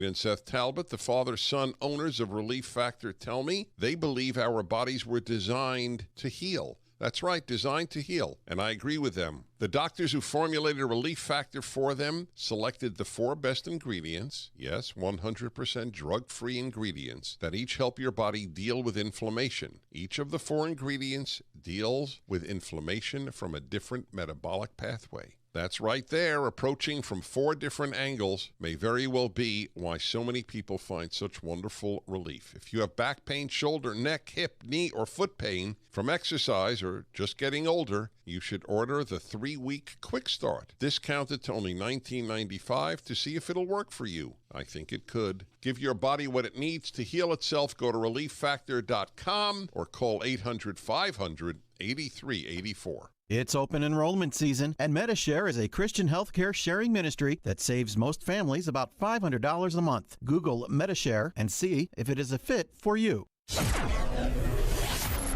And Seth Talbot, the father-son owners of Relief Factor, tell me they believe our bodies were designed to heal. That's right, designed to heal, and I agree with them. The doctors who formulated Relief Factor for them selected the 4 best ingredients, yes, 100% drug-free ingredients, that each help your body deal with inflammation. Each of the 4 ingredients deals with inflammation from a different metabolic pathway. That's right there, approaching from 4 different angles may very well be why so many people find such wonderful relief. If you have back pain, shoulder, neck, hip, knee, or foot pain from exercise or just getting older, you should order the 3-week Quick Start, discounted to only $19.95 to see if it'll work for you. I think it could. Give your body what it needs to heal itself. Go to ReliefFactor.com or call 800-500-8384. It's open enrollment season, and MediShare is a Christian healthcare sharing ministry that saves most families about $500 a month. Google MediShare and see if it is a fit for you.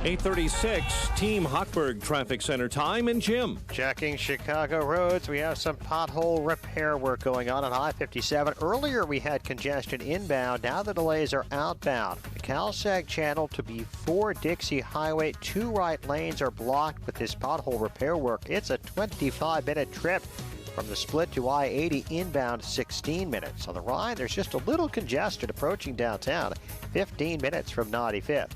8:36, Team Hochberg Traffic Center time, and Jim. Checking Chicago roads, we have some pothole repair work going on I-57. Earlier we had congestion inbound, now the delays are outbound. The CalSag channel to before Dixie Highway, 2 right lanes are blocked with this pothole repair work. It's a 25-minute trip. From the split to I-80 inbound, 16 minutes. On the Rhine, there's just a little congestion approaching downtown, 15 minutes from 95th.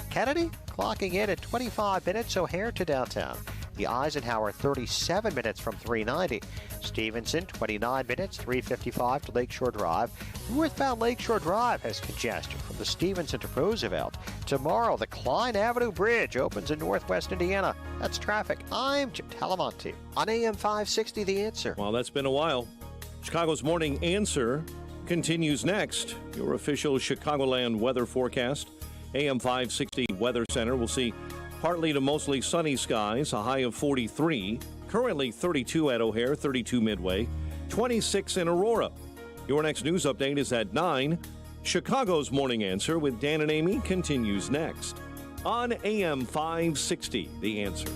Kennedy clocking in at 25 minutes, O'Hare to downtown. The Eisenhower, 37 minutes from 390. Stevenson, 29 minutes, 355 to Lakeshore Drive. Northbound Lakeshore Drive has congestion from the Stevenson to Roosevelt. Tomorrow, the Klein Avenue Bridge opens in northwest Indiana. That's traffic. I'm Jim Talamonte on AM 560, The Answer. Well, that's been a while. Chicago's Morning Answer continues next. Your official Chicagoland weather forecast. AM 560 Weather Center will see partly to mostly sunny skies, a high of 43. Currently 32 at O'Hare, 32 Midway, 26 in Aurora. Your next news update is at 9. Chicago's Morning Answer with Dan and Amy continues next on AM 560, The Answer.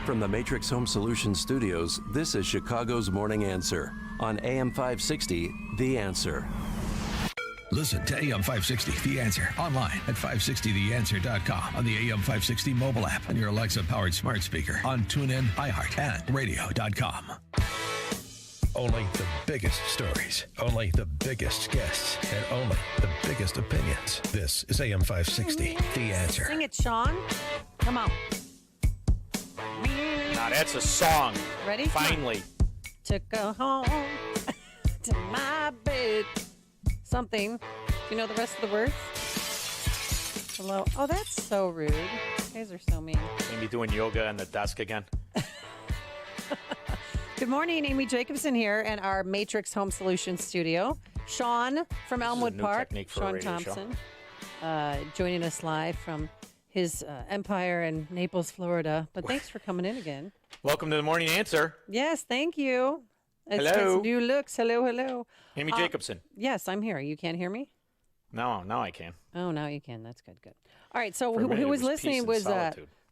From the Matrix Home Solutions studios, this is Chicago's Morning Answer on AM 560, The Answer. Listen to AM 560, The Answer, online at 560theanswer.com, on the AM 560 mobile app, on your Alexa-powered smart speaker, on TuneIn, iHeart, and radio.com. Only the biggest stories, only the biggest guests, and only the biggest opinions. This is AM 560, The Answer. Sing it, Sean. Come on. Now that's a song. Ready? Finally. Took her home to my bed. Something. Do you know the rest of the words? Hello. Oh, that's so rude. You guys are so mean. Amy doing yoga on the desk again. Good morning, Amy Jacobson here in our Matrix Home Solutions studio. Sean from Elmwood Park, Sean Thompson, joining us live from his empire in Naples, Florida. But thanks for coming in again. Welcome to the Morning Answer. Yes, thank you. Hello. It's new looks. Hello, hello. Amy Jacobson. Yes, I'm here. You can't hear me? No, now I can. Oh, now you can. That's good, good. All right, so who was listening was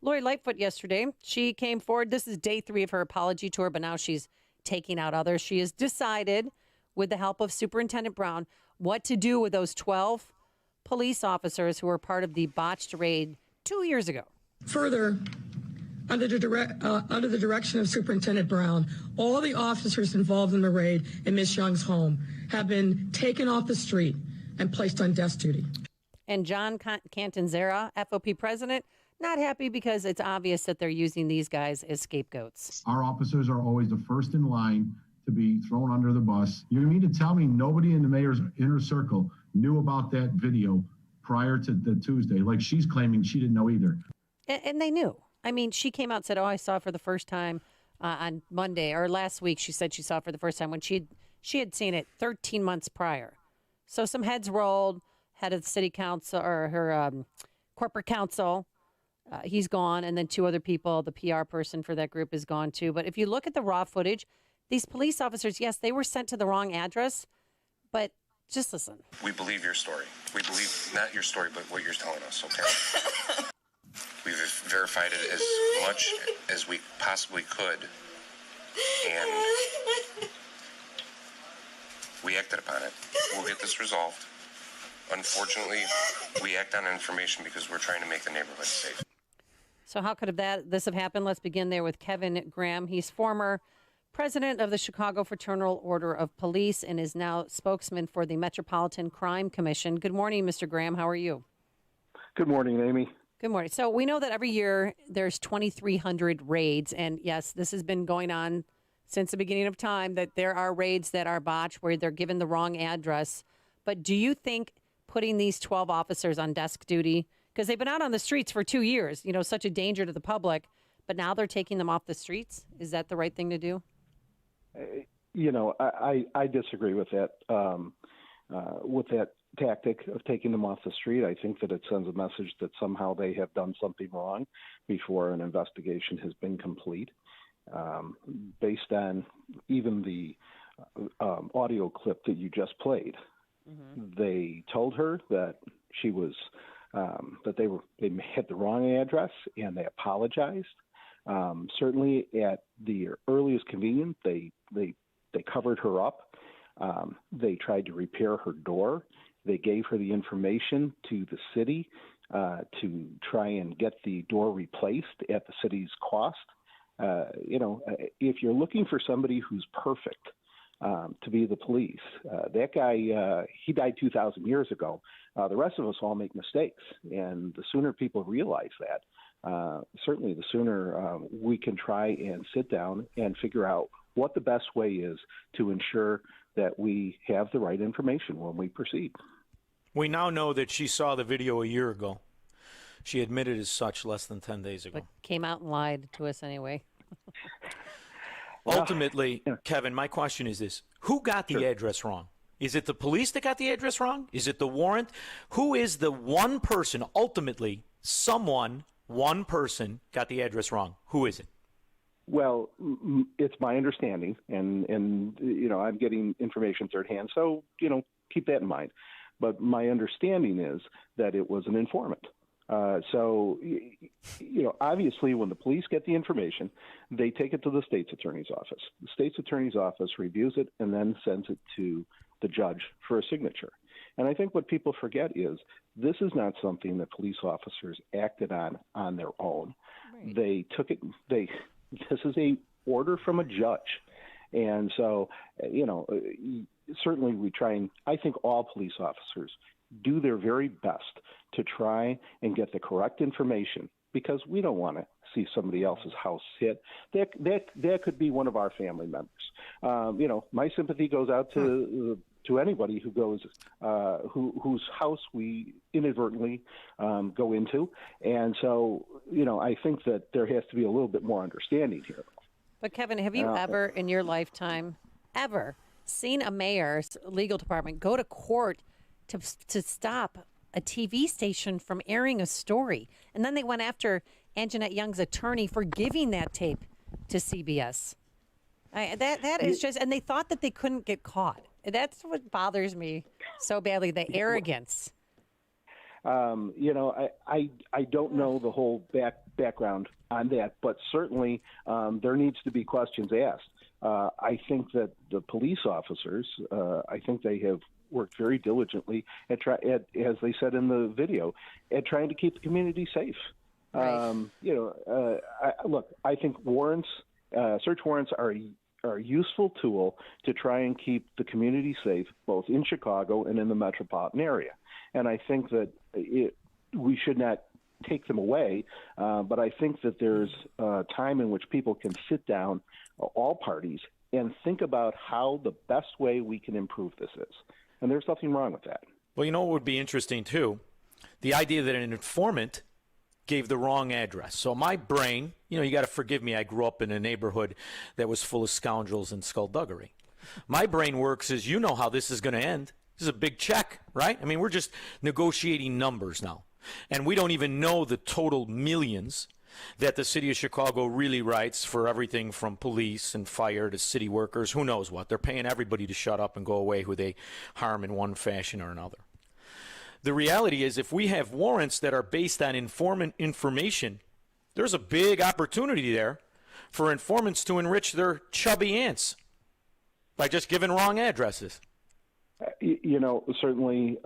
Lori Lightfoot yesterday. She came forward. This is day 3 of her apology tour, but now she's taking out others. She has decided, with the help of Superintendent Brown, what to do with those 12 police officers who were part of the botched raid 2 years ago. Further, under the direction of Superintendent Brown, all the officers involved in the raid in Ms. Young's home have been taken off the street and placed on desk duty. And John Cantanzera, FOP president, not happy because it's obvious that they're using these guys as scapegoats. Our officers are always the first in line to be thrown under the bus. You mean to tell me nobody in the mayor's inner circle knew about that video prior to the Tuesday? Like she's claiming she didn't know either. And they knew. I mean, she came out and said, oh, I saw it for the first time on Monday, or last week she said she saw it for the first time when she had seen it 13 months prior. So some heads rolled, head of the city council or her corporate council, he's gone, and then 2 other people, the PR person for that group is gone too. But if you look at the raw footage, these police officers, yes, they were sent to the wrong address, but just listen. We believe your story. We believe not your story, but what you're telling us, okay? We've verified it as much as we possibly could. And We acted upon it. We'll get this resolved. Unfortunately, we act on information because we're trying to make the neighborhood safe. So how could this have happened? Let's begin there with Kevin Graham. He's former president of the Chicago Fraternal Order of Police and is now spokesman for the Metropolitan Crime Commission. Good morning, Mr. Graham. How are you? Good morning, Amy. Good morning. So we know that every year there's 2,300 raids. And yes, this has been going on since the beginning of time, that there are raids that are botched where they're given the wrong address. But do you think putting these 12 officers on desk duty, because they've been out on the streets for 2 years, such a danger to the public, but now they're taking them off the streets? Is that the right thing to do? I disagree with that tactic of taking them off the street. I think that it sends a message that somehow they have done something wrong before an investigation has been complete. Based on even the audio clip that you just played, they told her that she was that they had the wrong address, and they apologized. Certainly, at the earliest convenience, they covered her up. They tried to repair her door. They gave her the information to the city to try and get the door replaced at the city's cost. If you're looking for somebody who's perfect to be the police, that guy, he died 2,000 years ago. The rest of us all make mistakes, and the sooner people realize that, certainly the sooner we can try and sit down and figure out what the best way is to ensure that we have the right information when we proceed. We now know that she saw the video a year ago. She admitted as such less than 10 days ago. But came out and lied to us anyway. Ultimately, Kevin, my question is this. Who got the address wrong? Is it the police that got the address wrong? Is it the warrant? Who is the one person, ultimately, one person got the address wrong? Who is it? Well, it's my understanding, and I'm getting information third hand, so, keep that in mind. But my understanding is that it was an informant. Obviously, when the police get the information, they take it to the state's attorney's office. The state's attorney's office reviews it and then sends it to the judge for a signature. And I think what people forget is this is not something that police officers acted on their own. Right. They took it. This is a order from a judge. And so, certainly we try, and I think all police officers do their very best to try and get the correct information, because we don't want to see somebody else's house hit. That could be one of our family members. My sympathy goes out to anybody who goes, whose house we inadvertently go into. And so, I think that there has to be a little bit more understanding here. But Kevin, have you ever in your lifetime seen a mayor's legal department go to court to stop a TV station from airing a story? And then they went after Anjanette Young's attorney for giving that tape to CBS. That is just, and they thought that they couldn't get caught. That's what bothers me so badly, the arrogance. I don't know the whole background on that, but certainly there needs to be questions asked. I think that the police officers, I think they have worked very diligently as they said in the video, at trying to keep the community safe. Right. I think warrants, search warrants are a useful tool to try and keep the community safe, both in Chicago and in the metropolitan area. And I think that we should not take them away, but I think that there's a time in which people can sit down, all parties, and think about how the best way we can improve this is. And there's nothing wrong with that. Well, what would be interesting, too? The idea that an informant gave the wrong address. So my brain, you got to forgive me, I grew up in a neighborhood that was full of scoundrels and skullduggery. My brain works as how this is going to end. This is a big check, right? I mean, we're just negotiating numbers now. And we don't even know the total millions that the city of Chicago really writes for everything from police and fire to city workers. Who knows what? They're paying everybody to shut up and go away who they harm in one fashion or another. The reality is, if we have warrants that are based on informant information, there's a big opportunity there for informants to enrich their chubby aunts by just giving wrong addresses. Certainly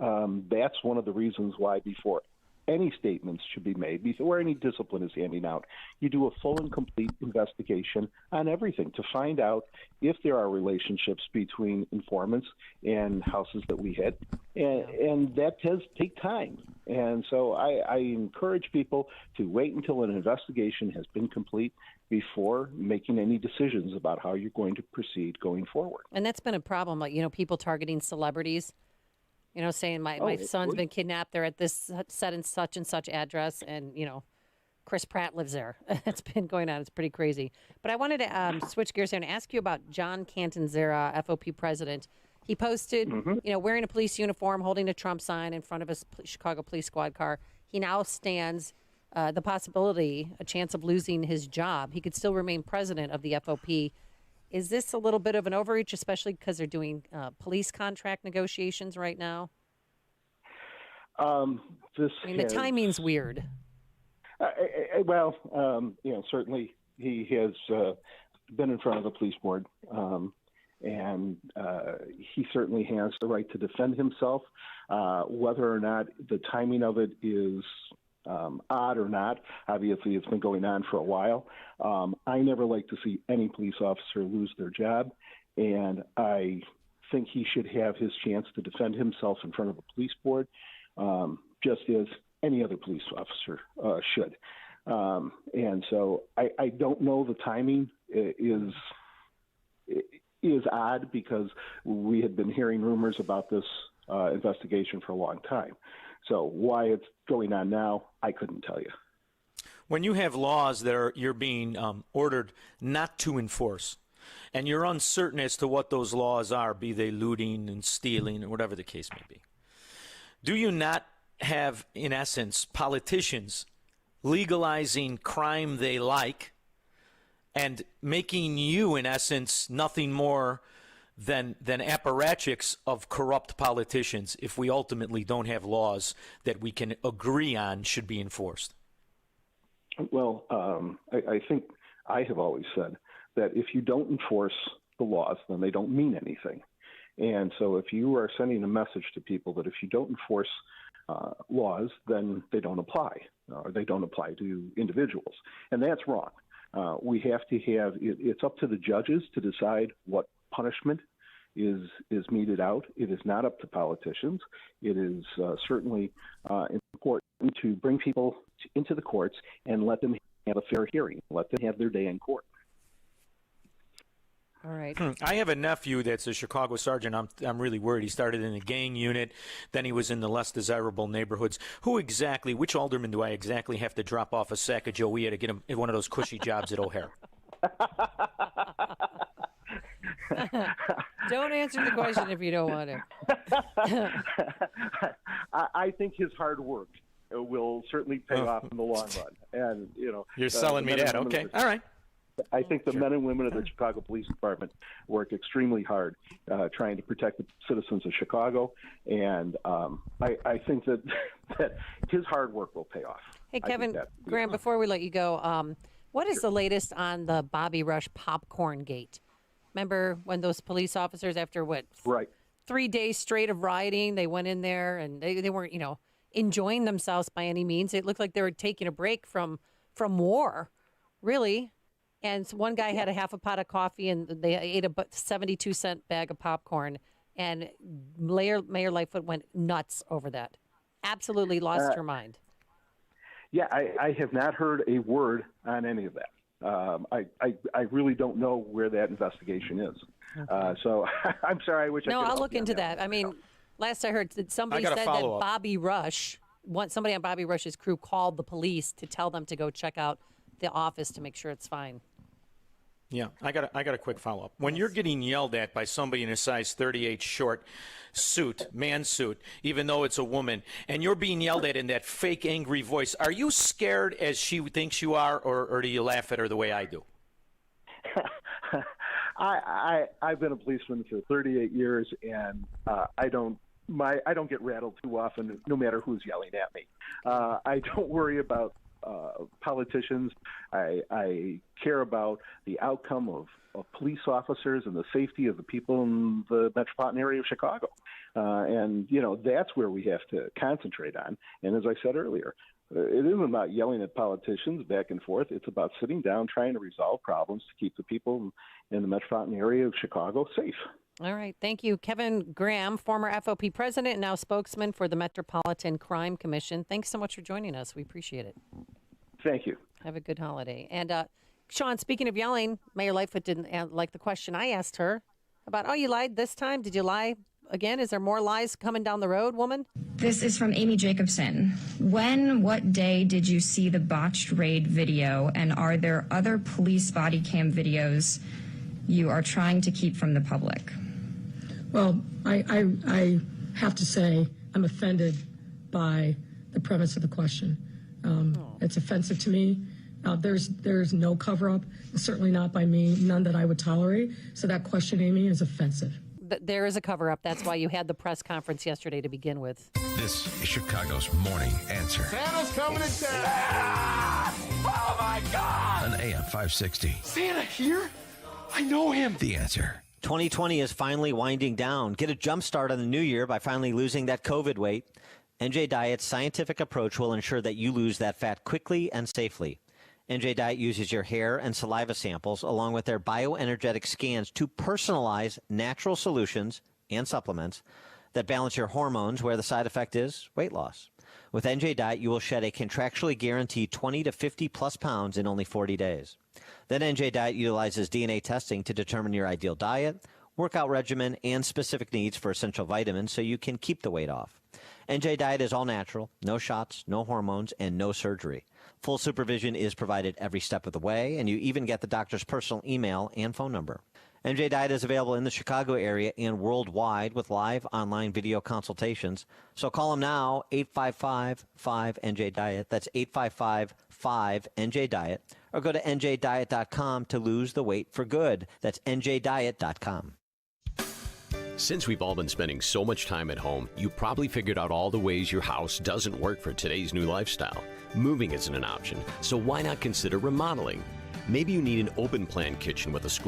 that's one of the reasons why before any statements should be made, before any discipline is handing out, you do a full and complete investigation on everything to find out if there are relationships between informants and houses that we hit. And that does take time. And so I encourage people to wait until an investigation has been complete before making any decisions about how you're going to proceed going forward. And that's been a problem, people targeting celebrities. Saying my son's been kidnapped. They're at this set and such address, and Chris Pratt lives there. It's been going on. It's pretty crazy. But I wanted to switch gears here and ask you about John Catanzara, FOP president. He posted, wearing a police uniform, holding a Trump sign in front of his Chicago police squad car. He now stands the possibility, a chance of losing his job. He could still remain president of the FOP. Is this a little bit of an overreach, especially because they're doing police contract negotiations right now? The timing's weird. Certainly he has been in front of the police board, and he certainly has the right to defend himself. Whether or not the timing of it is odd or not, obviously it's been going on for a while. I never like to see any police officer lose their job, and I think he should have his chance to defend himself in front of a police board, just as any other police officer should. And so I don't know, the timing is odd because we had been hearing rumors about this investigation for a long time. So why it's going on now, I couldn't tell you. When you have laws that you're being ordered not to enforce, and you're uncertain as to what those laws are, be they looting and stealing or whatever the case may be, do you not have, in essence, politicians legalizing crime they like and making you, in essence, nothing more than apparatchiks of corrupt politicians if we ultimately don't have laws that we can agree on should be enforced? Well, I think I have always said that if you don't enforce the laws, then they don't mean anything. And so if you are sending a message to people that if you don't enforce laws, then they don't apply, or they don't apply to individuals. And that's wrong. We have to have, it's up to the judges to decide what punishment is meted out. It is not up to politicians. It is certainly important to bring people into the courts and let them have a fair hearing, let them have their day in court. All right. I have a nephew that's a Chicago sergeant. I'm really worried. He started in a gang unit, then he was in the less desirable neighborhoods. Which alderman do I exactly have to drop off a sack of Joey to get him one of those cushy jobs at O'Hare? Don't answer the question if you don't want to. I think his hard work will certainly pay off in the long run. And you're selling me that. Okay, all right. I think the men and women of the Chicago Police Department work extremely hard trying to protect the citizens of Chicago, and I think that his hard work will pay off. Hey, Kevin, Graham, before we let you go, what is the latest on the Bobby Rush popcorn gate? Remember when those police officers, after 3 days straight of rioting, they went in there and they weren't, enjoying themselves by any means. It looked like they were taking a break from war, really. And one guy had a half a pot of coffee, and they ate a 72-cent bag of popcorn. And Mayor Lightfoot went nuts over that. Absolutely lost her mind. Yeah, I have not heard a word on any of that. I really don't know where that investigation is. Okay. So I'm sorry. I wish I could. No, I'll look into that. I mean, last I heard, somebody said that Bobby Rush, somebody on Bobby Rush's crew called the police to tell them to go check out the office to make sure it's fine. Yeah, I got a quick follow-up. When you're getting yelled at by somebody in a size 38 short suit, man suit, even though it's a woman, and you're being yelled at in that fake angry voice, are you scared as she thinks you are, or do you laugh at her the way I do? I've been a policeman for 38 years, and I don't get rattled too often, no matter who's yelling at me. I don't worry about politicians. I care about the outcome of police officers and the safety of the people in the metropolitan area of Chicago. And, that's where we have to concentrate on. And as I said earlier, it isn't about yelling at politicians back and forth. It's about sitting down, trying to resolve problems to keep the people in the metropolitan area of Chicago safe. All right. Thank you. Kevin Graham, former FOP president and now spokesman for the Metropolitan Crime Commission. Thanks so much for joining us. We appreciate it. Thank you. Have a good holiday. And Sean, speaking of yelling, Mayor Lightfoot didn't like the question I asked her about, you lied this time? Did you lie again? Is there more lies coming down the road, woman? This is from Amy Jacobson. What day did you see the botched raid video? And are there other police body cam videos you are trying to keep from the public? Well, I have to say I'm offended by the premise of the question. It's offensive to me. There's no cover-up, certainly not by me, none that I would tolerate. So that question, Amy, is offensive. There is a cover-up. That's why you had the press conference yesterday to begin with. This is Chicago's Morning Answer. Santa's coming to town. Oh, my God. On AM 560. Santa here? I know him. The Answer. 2020 is finally winding down. Get a jump start on the new year by finally losing that COVID weight. NJ Diet's scientific approach will ensure that you lose that fat quickly and safely. NJ Diet uses your hair and saliva samples along with their bioenergetic scans to personalize natural solutions and supplements that balance your hormones, where the side effect is weight loss. With NJ Diet, you will shed a contractually guaranteed 20 to 50 plus pounds in only 40 days. Then NJ Diet utilizes DNA testing to determine your ideal diet, workout regimen, and specific needs for essential vitamins so you can keep the weight off. NJ Diet is all natural, no shots, no hormones, and no surgery. Full supervision is provided every step of the way, and you even get the doctor's personal email and phone number. NJ Diet is available in the Chicago area and worldwide with live online video consultations. So call them now, 855-5NJ-DIET. That's 855-5NJ-DIET. Or go to njdiet.com to lose the weight for good. That's njdiet.com. Since we've all been spending so much time at home, you probably figured out all the ways your house doesn't work for today's new lifestyle. Moving isn't an option, so why not consider remodeling? Maybe you need an open plan kitchen with a school